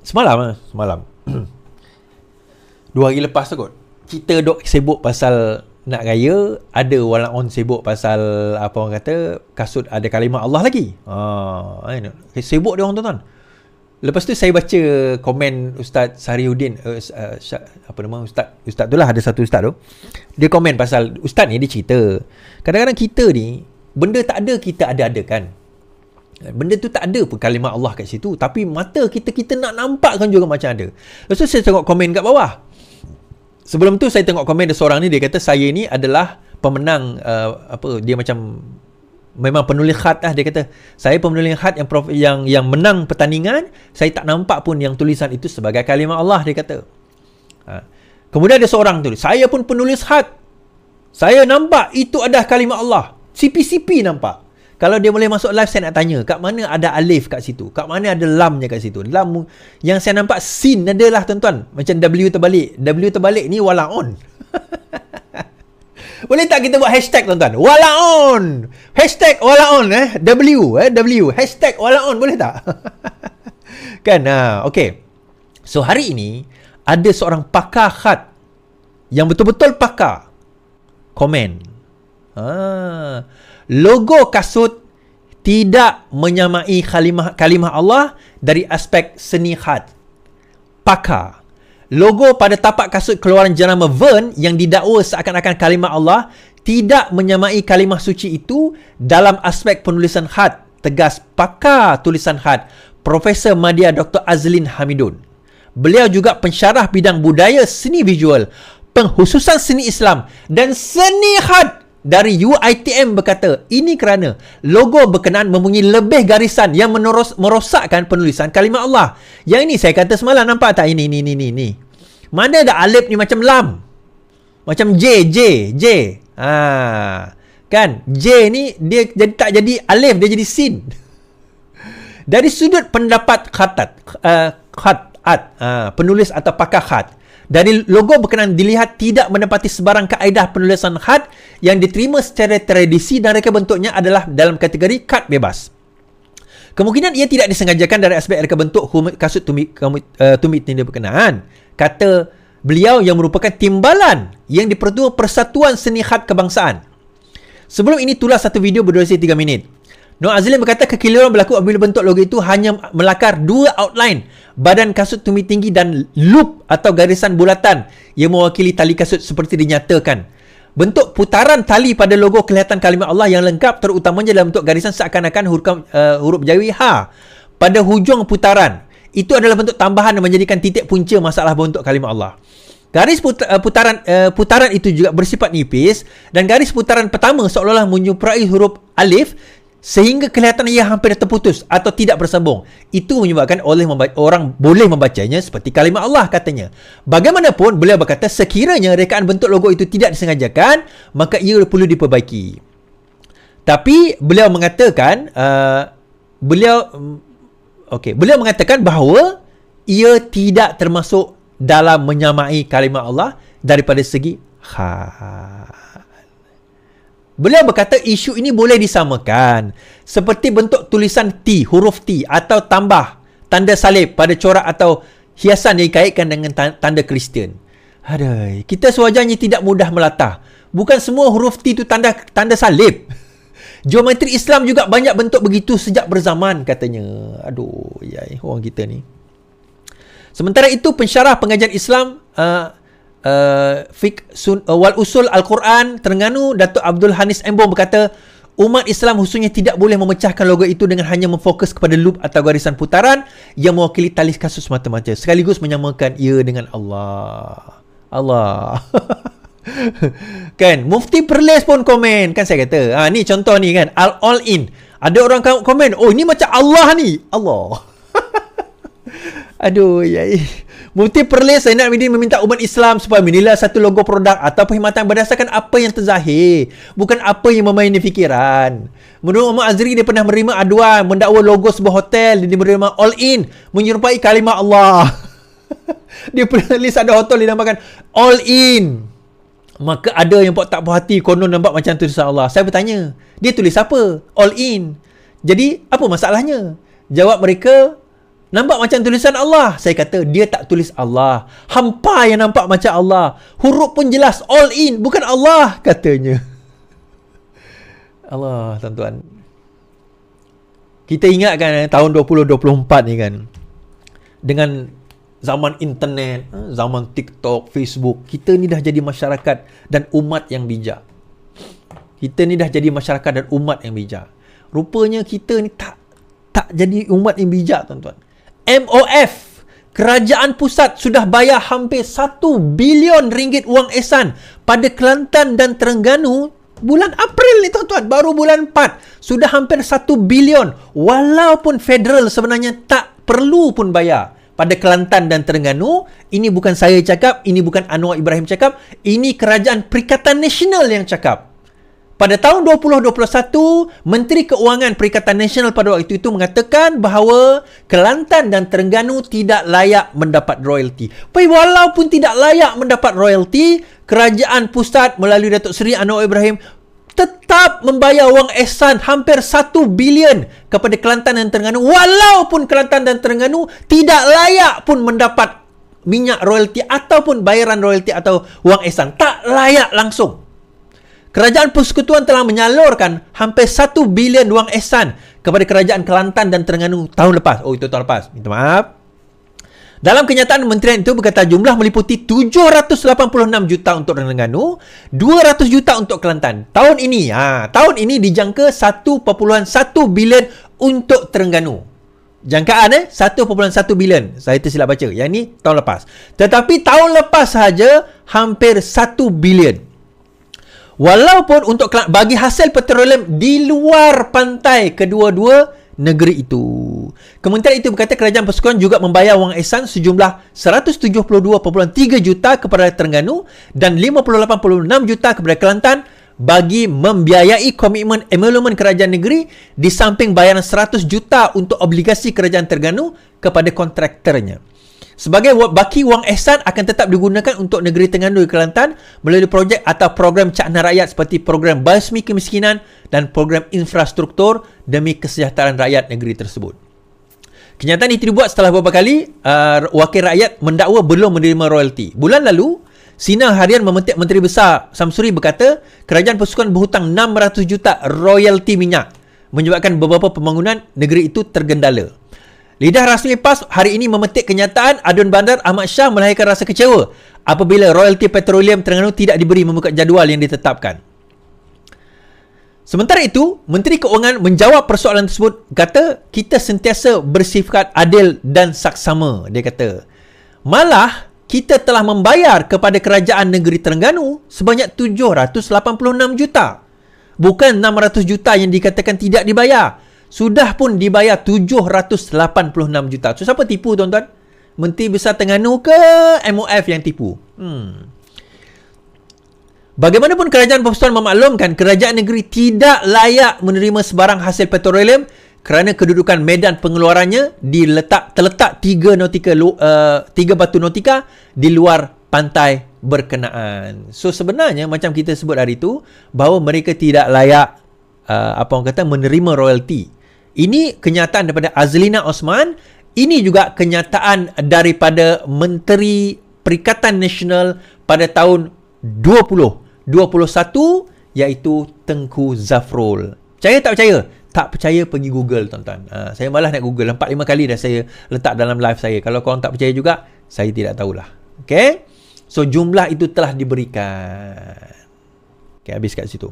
Semalam 2 hari lepas tu kot, kita dok sibuk pasal nak raya, ada walaupun sibuk pasal apa orang kata kasut ada kalimah Allah lagi. Sibuk dia orang tuan-tuan. Lepas tu saya baca komen Ustaz Sariuddin, apa nama ustaz tu lah, ada satu ustaz tu. Dia komen pasal ustaz ni, dia cerita kadang-kadang kita ni benda tak ada, kita ada kan. Benda tu tak ada pun kalimah Allah kat situ, tapi mata kita nak nampakkan juga macam ada. Lepas tu saya tengok komen kat bawah. Sebelum tu saya tengok komen ada seorang ni, dia kata saya ni adalah pemenang dia macam memang penulis khat lah. Dia kata saya penulis khat yang menang pertandingan, saya tak nampak pun yang tulisan itu sebagai kalimah Allah, dia kata. Kemudian ada seorang tu, saya pun penulis khat, saya nampak itu adalah kalimah Allah. CP nampak. Kalau dia boleh masuk live, saya nak tanya, kat mana ada alif kat situ? Kat mana ada lamnya kat situ? Lam yang saya nampak sin adalah tuan-tuan, macam W terbalik. W terbalik ni walaun. Boleh tak kita buat hashtag tuan-tuan? Walaun. Hashtag walaun W. Hashtag walaun, boleh tak? Kan? Okay. So hari ini ada seorang pakar khat yang betul-betul pakar komen. Logo kasut tidak menyamai kalimah Allah dari aspek seni khat. Pakar. Logo pada tapak kasut keluaran jenama Vern yang didakwa seakan-akan kalimah Allah tidak menyamai kalimah suci itu dalam aspek penulisan khat. Tegas pakar tulisan khat Profesor Madya Dr. Azlin Hamidun. Beliau juga pensyarah bidang budaya seni visual, penghususan seni Islam dan seni khat dari UiTM berkata, ini kerana logo berkenaan mempunyai lebih garisan yang merosakkan penulisan kalimah Allah. Yang ini saya kata semalam, nampak tak? Ini. Mana ada alif ni macam lam. Macam J. Kan? J ni dia tak jadi alif, dia jadi sin. Dari sudut pendapat penulis atau pakar khat, dari logo berkenaan dilihat tidak menepati sebarang kaedah penulisan khat yang diterima secara tradisi dan reka bentuknya adalah dalam kategori khat bebas. Kemungkinan ia tidak disengajakan dari aspek reka bentuk kasut tumit tanda berkenaan. Kata beliau yang merupakan timbalan yang dipertua Persatuan Seni Khat Kebangsaan. Sebelum ini tulas satu video berdurasi 3 minit. Nur Azlin berkata kekeliruan berlaku apabila bentuk logo itu hanya melakar 2 outline badan kasut tumit tinggi dan loop atau garisan bulatan yang mewakili tali kasut seperti dinyatakan. Bentuk putaran tali pada logo kelihatan kalimah Allah yang lengkap terutamanya dalam bentuk garisan seakan-akan huruf Jawi H pada hujung putaran. Itu adalah bentuk tambahan yang menjadikan titik punca masalah bentuk kalimah Allah. Garis putaran itu juga bersifat nipis dan garis putaran pertama seolah-olah menyerupai huruf alif sehingga kelihatan ia hampir terputus atau tidak bersambung. Itu menyebabkan orang boleh membacanya seperti kalimah Allah, katanya. Bagaimanapun, beliau berkata sekiranya rekaan bentuk logo itu tidak disengajakan, maka ia perlu diperbaiki. Tapi beliau mengatakan beliau mengatakan bahawa ia tidak termasuk dalam menyamai kalimah Allah daripada segi khat. Beliau berkata isu ini boleh disamakan seperti bentuk tulisan T, huruf T atau tambah tanda salib pada corak atau hiasan yang dikaitkan dengan tanda Kristian. Aduh, kita sewajarnya tidak mudah melatah. Bukan semua huruf T itu tanda salib. Geometri Islam juga banyak bentuk begitu sejak berzaman, katanya. Aduh, yai, orang kita ni. Sementara itu, pensyarah pengajian Islam wal usul Al-Quran Terengganu Datuk Abdul Hanis Embong berkata umat Islam khususnya tidak boleh memecahkan logo itu dengan hanya memfokus kepada loop atau garisan putaran yang mewakili tali kasut semata-mata sekaligus menyamakan ia dengan Allah. Kan Mufti Perlis pun komen, kan saya kata ni contoh ni kan, all in. Ada orang komen, oh ini macam Allah ni, Allah. Aduh, yai. Mufti Perlis Zainal Abidin meminta umat Islam supaya menilai satu logo produk atau perkhidmatan berdasarkan apa yang terzahir, bukan apa yang memaini fikiran. Menurut Muhammad Azri, dia pernah menerima aduan mendakwa logo sebuah hotel dia menerima all in menyerupai kalimah Allah. Dia pernah list ada hotel dinamakan all in. Maka ada yang tak puas hati, konon nampak macam tulisan Allah. Saya bertanya, dia tulis apa? All in. Jadi apa masalahnya? Jawab mereka, Nampak macam tulisan Allah. Saya kata, dia tak tulis Allah. Hampa yang nampak macam Allah. Huruf pun jelas, all in, bukan Allah, katanya. Allah, tuan-tuan. Kita ingatkan tahun 2024 ni kan, dengan zaman internet, zaman TikTok, Facebook, kita ni dah jadi masyarakat dan umat yang bijak. Kita ni dah jadi masyarakat dan umat yang bijak. Rupanya kita ni tak jadi umat yang bijak, tuan-tuan. MOF, Kerajaan Pusat sudah bayar hampir 1 bilion ringgit wang ehsan pada Kelantan dan Terengganu bulan April ni, tuan-tuan. Baru bulan 4 sudah hampir 1 bilion. Walaupun federal sebenarnya tak perlu pun bayar pada Kelantan dan Terengganu. Ini bukan saya cakap, ini bukan Anwar Ibrahim cakap, ini Kerajaan Perikatan Nasional yang cakap. Pada tahun 2021, Menteri Keuangan Perikatan Nasional pada waktu itu mengatakan bahawa Kelantan dan Terengganu tidak layak mendapat royalti. Walaupun tidak layak mendapat royalti, Kerajaan Pusat melalui Datuk Seri Anwar Ibrahim tetap membayar wang ehsan hampir 1 bilion kepada Kelantan dan Terengganu, walaupun Kelantan dan Terengganu tidak layak pun mendapat minyak royalti ataupun bayaran royalti atau wang ehsan. Tak layak langsung. Kerajaan Persekutuan telah menyalurkan hampir 1 bilion wang ehsan kepada Kerajaan Kelantan dan Terengganu tahun lepas. Oh, itu tahun lepas. Minta maaf. Dalam kenyataan Kementerian itu berkata jumlah meliputi 786 juta untuk Terengganu, 200 juta untuk Kelantan. Tahun ini dijangka 1.1 bilion untuk Terengganu. Jangkaan 1.1 bilion. Saya tersilap baca. Yang ni tahun lepas. Tetapi tahun lepas sahaja hampir 1 bilion. Walaupun untuk bagi hasil petroleum di luar pantai kedua-dua negeri itu. Kementerian itu berkata Kerajaan Persekutuan juga membayar wang ehsan sejumlah 172.3 juta kepada Terengganu dan 58.6 juta kepada Kelantan bagi membiayai komitmen emolumen kerajaan negeri di samping bayaran 100 juta untuk obligasi Kerajaan Terengganu kepada kontraktornya. Sebagai baki wang ehsan akan tetap digunakan untuk negeri Terengganu dan Kelantan melalui projek atau program cakna rakyat seperti program basmi kemiskinan dan program infrastruktur demi kesejahteraan rakyat negeri tersebut. Kenyataan ini dibuat setelah beberapa kali wakil rakyat mendakwa belum menerima royalti. Bulan lalu, Sinar Harian memetik Menteri Besar Samsuri berkata Kerajaan Persekutuan berhutang 600 juta royalti minyak menyebabkan beberapa pembangunan negeri itu tergendala. Lidah rasmi PAS hari ini memetik kenyataan Adun Bandar Ahmad Shah melahirkan rasa kecewa apabila royalti petroleum Terengganu tidak diberi mengikut jadual yang ditetapkan. Sementara itu, Menteri Keuangan menjawab persoalan tersebut, kata kita sentiasa bersifat adil dan saksama. Dia kata, malah kita telah membayar kepada kerajaan negeri Terengganu sebanyak 786 juta. Bukan 600 juta yang dikatakan tidak dibayar. Sudah pun dibayar 786 juta. So, siapa tipu, tuan-tuan? Menteri Besar Terengganu ke MOF yang tipu? Bagaimanapun Kerajaan Persekutuan memaklumkan kerajaan negeri tidak layak menerima sebarang hasil petroleum kerana kedudukan medan pengeluarannya terletak 3 batu nautika di luar pantai berkenaan. So, sebenarnya macam kita sebut hari itu, bahawa mereka tidak layak menerima royalti. Ini kenyataan daripada Azlina Osman. Ini juga kenyataan daripada Menteri Perikatan Nasional pada tahun 2021 iaitu Tengku Zafrul. Percaya tak percaya? Tak percaya pergi Google, tuan-tuan. Saya malas nak Google. 4-5 kali dah saya letak dalam live saya. Kalau korang tak percaya juga, saya tidak tahulah. Okay? So, jumlah itu telah diberikan. Okay, habis kat situ.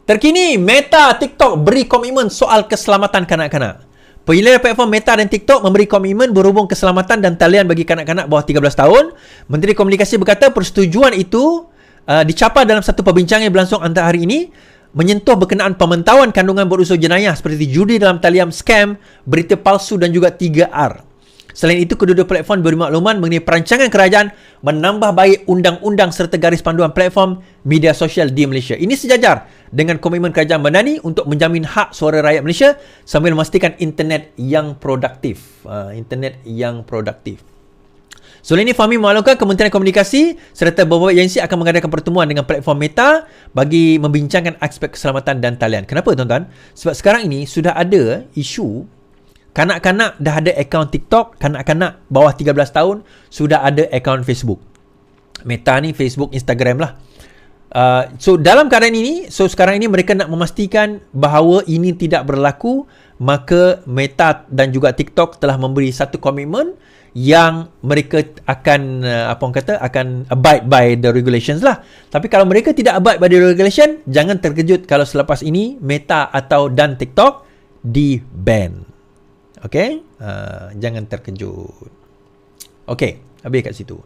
Terkini, Meta TikTok beri komitmen soal keselamatan kanak-kanak. Penyelenggara platform Meta dan TikTok memberi komitmen berhubung keselamatan dan talian bagi kanak-kanak bawah 13 tahun. Menteri Komunikasi berkata persetujuan itu dicapai dalam satu perbincangan yang berlangsung antara hari ini menyentuh berkenaan pemantauan kandungan berunsur jenayah seperti judi dalam talian, scam, berita palsu dan juga 3R. Selain itu, kedua-dua platform beri makluman mengenai perancangan kerajaan menambah baik undang-undang serta garis panduan platform media sosial di Malaysia. Ini sejajar dengan komitmen kerajaan Bandani untuk menjamin hak suara rakyat Malaysia sambil memastikan internet yang produktif. Selain ini, Fahmi memaklumkan Kementerian Komunikasi serta beberapa agensi akan mengadakan pertemuan dengan platform Meta bagi membincangkan aspek keselamatan dan talian. Kenapa, tuan-tuan? Sebab sekarang ini sudah ada isu Kanak-kanak dah ada akaun TikTok, kanak-kanak bawah 13 tahun sudah ada akaun Facebook. Meta ni Facebook, Instagram lah. So dalam keadaan ini, sekarang ini mereka nak memastikan bahawa ini tidak berlaku, maka Meta dan juga TikTok telah memberi satu komitmen yang mereka akan akan abide by the regulations lah. Tapi kalau mereka tidak abide by the regulation, jangan terkejut kalau selepas ini Meta dan TikTok di-ban. Okay? Jangan terkejut. Okay, habis kat situ.